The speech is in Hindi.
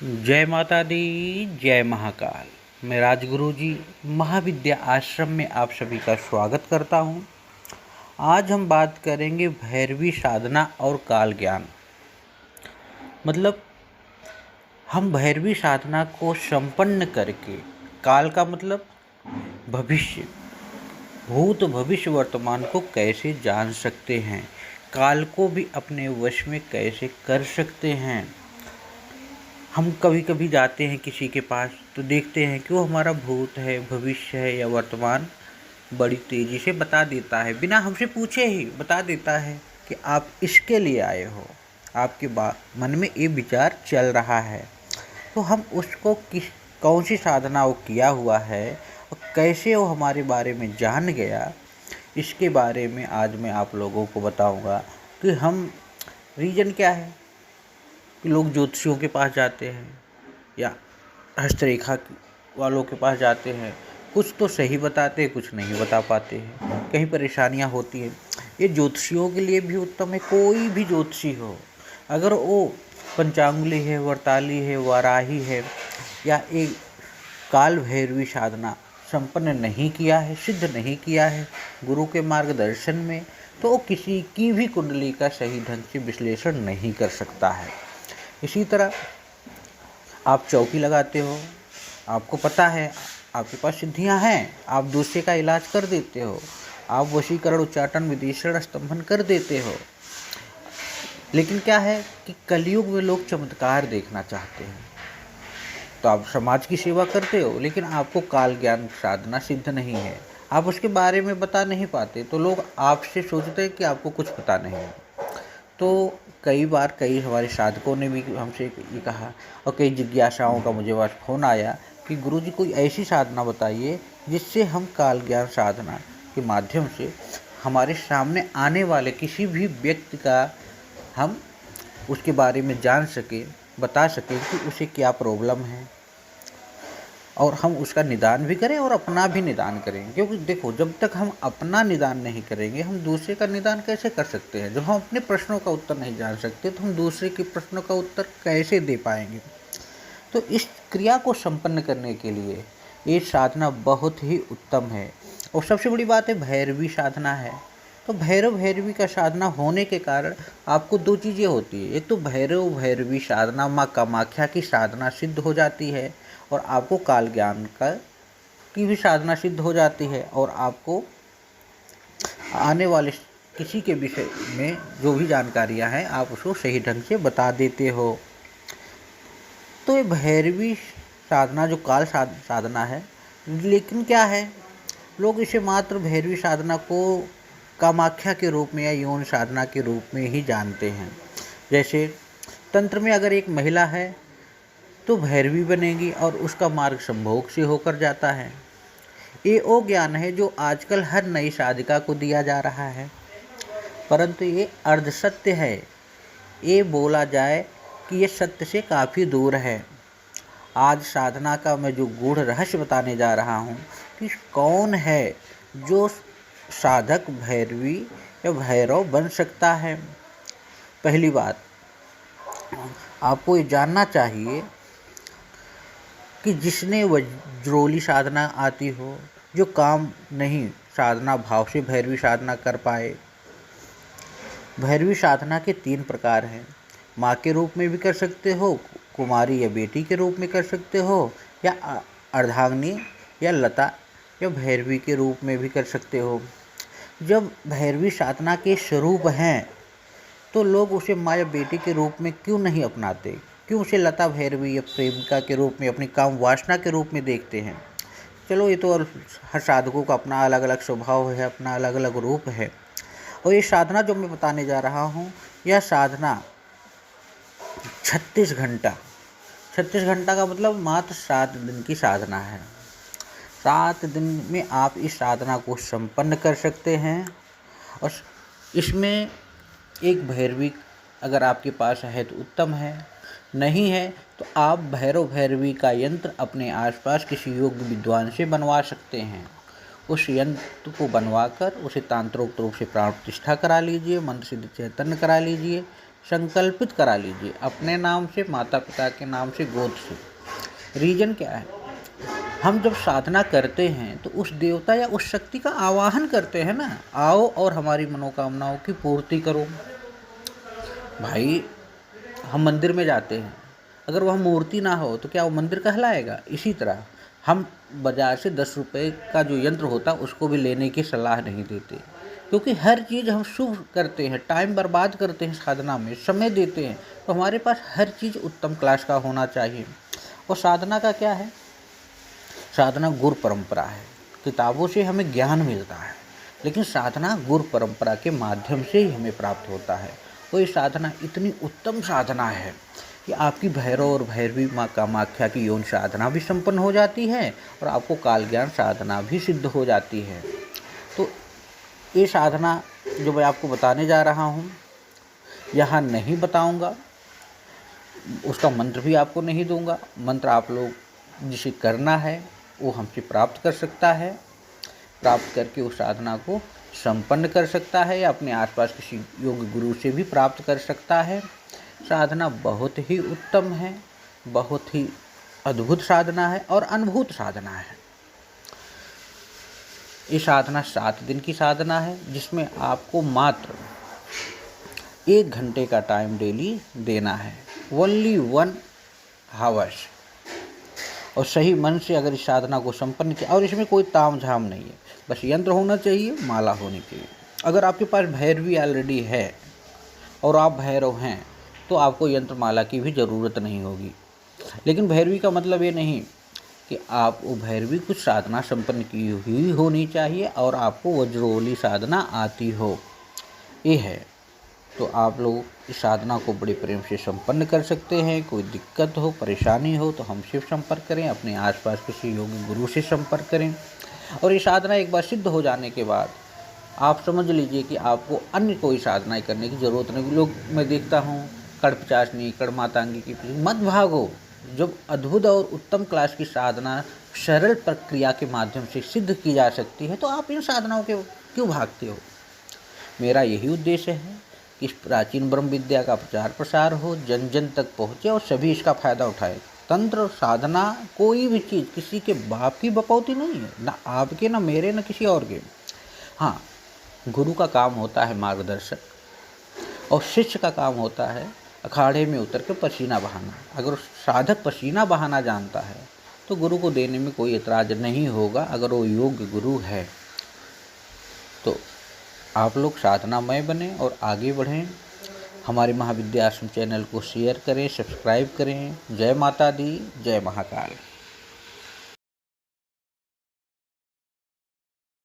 जय माता दी, जय महाकाल। मैं राजगुरु जी महाविद्या आश्रम में आप सभी का स्वागत करता हूँ। आज हम बात करेंगे भैरवी साधना और काल ज्ञान। मतलब हम भैरवी साधना को संपन्न करके काल का मतलब भविष्य, भूत भविष्य वर्तमान को कैसे जान सकते हैं, काल को भी अपने वश में कैसे कर सकते हैं। हम कभी कभी जाते हैं किसी के पास तो देखते हैं कि वो हमारा भूत है, भविष्य है या वर्तमान बड़ी तेज़ी से बता देता है, बिना हमसे पूछे ही बता देता है कि आप इसके लिए आए हो, आपके मन में ये विचार चल रहा है। तो हम उसको कौन सी साधना वो किया हुआ है और कैसे वो हमारे बारे में जान गया, इसके बारे में आज मैं आप लोगों को बताऊंगा कि हम रीज़न क्या है कि लोग ज्योतिषियों के पास जाते हैं या हस्तरेखा वालों के पास जाते हैं। कुछ तो सही बताते हैं, कुछ नहीं बता पाते हैं, कहीं परेशानियां होती हैं। ये ज्योतिषियों के लिए भी उत्तम है। कोई भी ज्योतिषी हो, अगर वो पंचांगुली है, वर्ताली है, वाराही है या एक काल भैरवी साधना संपन्न नहीं किया है, सिद्ध नहीं किया है गुरु के मार्गदर्शन में, तो वो किसी की भी कुंडली का सही ढंग से विश्लेषण नहीं कर सकता है। इसी तरह आप चौकी लगाते हो, आपको पता है आपके पास सिद्धियां हैं, आप दूसरे का इलाज कर देते हो, आप वशीकरण, उच्चाटन, विदेशरण, स्तंभन कर देते हो। लेकिन क्या है कि कलयुग में लोग चमत्कार देखना चाहते हैं, तो आप समाज की सेवा करते हो लेकिन आपको काल ज्ञान साधना सिद्ध नहीं है, आप उसके बारे में बता नहीं पाते, तो लोग आपसे सोचते हैं कि आपको कुछ पता नहीं है। तो कई बार कई हमारे साधकों ने भी हमसे ये कहा और कई जिज्ञासाओं का मुझे पास फ़ोन आया कि गुरुजी कोई ऐसी साधना बताइए जिससे हम काल ज्ञान साधना के माध्यम से हमारे सामने आने वाले किसी भी व्यक्ति का हम उसके बारे में जान सकें, बता सकें कि उसे क्या प्रॉब्लम है और हम उसका निदान भी करें और अपना भी निदान करें। क्योंकि देखो, जब तक हम अपना निदान नहीं करेंगे हम दूसरे का निदान कैसे कर सकते हैं। जब हम अपने प्रश्नों का उत्तर नहीं जान सकते तो हम दूसरे के प्रश्नों का उत्तर कैसे दे पाएंगे। तो इस क्रिया को संपन्न करने के लिए ये साधना बहुत ही उत्तम है। और सबसे बड़ी बात है भैरवी साधना है, तो भैरव भैरवी का साधना होने के कारण आपको दो चीज़ें होती है। एक तो भैरव भैरवी साधना माँ कामाख्या की साधना सिद्ध हो जाती है और आपको काल ज्ञान की भी साधना सिद्ध हो जाती है और आपको आने वाले किसी के विषय में जो भी जानकारियां हैं आप उसको सही ढंग से बता देते हो। तो ये भैरवी साधना जो काल साधना है, लेकिन क्या है, लोग इसे मात्र भैरवी साधना को कामाख्या के रूप में या यौन साधना के रूप में ही जानते हैं। जैसे तंत्र में अगर एक महिला है तो भैरवी बनेगी और उसका मार्ग संभोग से होकर जाता है। ये वो ज्ञान है जो आजकल हर नई साधिका को दिया जा रहा है, परंतु ये अर्ध सत्य है। ये बोला जाए कि ये सत्य से काफ़ी दूर है। आज साधना का मैं जो गूढ़ रहस्य बताने जा रहा हूँ कि कौन है जो साधक भैरवी या भैरव बन सकता है। पहली बात, आपको ये जानना चाहिए कि जिसने वज्रोली साधना आती हो, जो काम नहीं साधना भाव से भैरवी साधना कर पाए। भैरवी साधना के 3 प्रकार हैं। माँ के रूप में भी कर सकते हो, कुमारी या बेटी के रूप में कर सकते हो, या अर्धांगिनी या लता या भैरवी के रूप में भी कर सकते हो। जब भैरवी साधना के स्वरूप हैं तो लोग उसे माँ या बेटी के रूप में क्यों नहीं अपनाते, क्यों उसे लता भैरवी या प्रेमिका के रूप में, अपनी काम वासना के रूप में देखते हैं। चलो, ये तो हर साधकों का अपना अलग अलग स्वभाव है, अपना अलग अलग रूप है। और ये साधना जो मैं बताने जा रहा हूँ, यह साधना 36 घंटा का मतलब मात्र 7 दिन की साधना है। 7 दिन में आप इस साधना को संपन्न कर सकते हैं। और इसमें एक भैरवी अगर आपके पास है तो उत्तम है, नहीं है तो आप भैरव भैरवी का यंत्र अपने आसपास किसी योग्य विद्वान से बनवा सकते हैं। उस यंत्र को बनवाकर उसे तांत्रोक्त रूप से प्राण प्रतिष्ठा करा लीजिए, मंत्र सिद्ध चैतन्य करा लीजिए, संकल्पित करा लीजिए अपने नाम से, माता पिता के नाम से, गोद से। रीजन क्या है, हम जब साधना करते हैं तो उस देवता या उस शक्ति का आवाहन करते हैं ना, आओ और हमारी मनोकामनाओं की पूर्ति करो। भाई हम मंदिर में जाते हैं, अगर वह मूर्ति ना हो तो क्या वो मंदिर कहलाएगा? इसी तरह हम बाजार से 10 रुपये का जो यंत्र होता है उसको भी लेने की सलाह नहीं देते, क्योंकि हर चीज़ हम शुभ करते हैं, टाइम बर्बाद करते हैं, साधना में समय देते हैं, तो हमारे पास हर चीज़ उत्तम क्लास का होना चाहिए। और साधना का क्या है, साधना गुरु परंपरा है। किताबों से हमें ज्ञान मिलता है, लेकिन साधना गुरु परंपरा के माध्यम से ही हमें प्राप्त होता है। और ये साधना इतनी उत्तम साधना है कि आपकी भैरव और भैरवी माँ कामाख्या की यौन साधना भी संपन्न हो जाती है और आपको काल ज्ञान साधना भी सिद्ध हो जाती है। तो ये साधना जो मैं आपको बताने जा रहा हूँ, यहाँ नहीं बताऊँगा, उसका मंत्र भी आपको नहीं दूंगा। मंत्र आप लोग जिसे करना है वो हमसे प्राप्त कर सकता है, प्राप्त करके उस साधना को संपन्न कर सकता है या अपने आसपास किसी योग गुरु से भी प्राप्त कर सकता है। साधना बहुत ही उत्तम है, बहुत ही अद्भुत साधना है और अनुभूत साधना है। ये साधना 7 दिन की साधना है, जिसमें आपको मात्र 1 घंटे का टाइम डेली देना है, ओनली 1 हावर्स। और सही मन से अगर इस साधना को संपन्न किया, और इसमें कोई ताम झाम नहीं है, बस यंत्र होना चाहिए, माला होनी चाहिए। अगर आपके पास भैरवी ऑलरेडी है और आप भैरव हैं तो आपको यंत्र माला की भी ज़रूरत नहीं होगी। लेकिन भैरवी का मतलब ये नहीं कि आप वो भैरवी कुछ साधना संपन्न की हुई होनी चाहिए और आपको वज्रोली साधना आती हो, ये है। तो आप लोग इस साधना को बड़े प्रेम से संपन्न कर सकते हैं। कोई दिक्कत हो, परेशानी हो तो हमसे संपर्क करें, अपने आसपास किसी योगी गुरु से संपर्क करें। और ये साधना एक बार सिद्ध हो जाने के बाद आप समझ लीजिए कि आपको अन्य कोई साधनाएं करने की ज़रूरत नहीं। लोग मैं देखता हूँ कड़पचासनी, कड़मातांगी की, मत भागो। जब अद्भुत और उत्तम क्लास की साधना सरल प्रक्रिया के माध्यम से सिद्ध की जा सकती है तो आप इन साधनाओं के क्यों भागते हो? मेरा यही उद्देश्य है कि इस प्राचीन ब्रह्म विद्या का प्रचार प्रसार हो, जन जन तक पहुँचे और सभी इसका फायदा उठाए। तंत्र साधना कोई भी चीज़ किसी के बाप की बपौती नहीं है, ना आपके, ना मेरे, ना किसी और के। हाँ, गुरु का काम होता है मार्गदर्शक और शिष्य का काम होता है अखाड़े में उतर के पसीना बहाना। अगर साधक पसीना बहाना जानता है तो गुरु को देने में कोई एतराज़ नहीं होगा, अगर वो योग्य गुरु है तो। आप लोग साधनामय बने और आगे बढ़ें। हमारे महाविद्या आश्रम चैनल को शेयर करें, सब्सक्राइब करें। जय माता दी, जय महाकाल।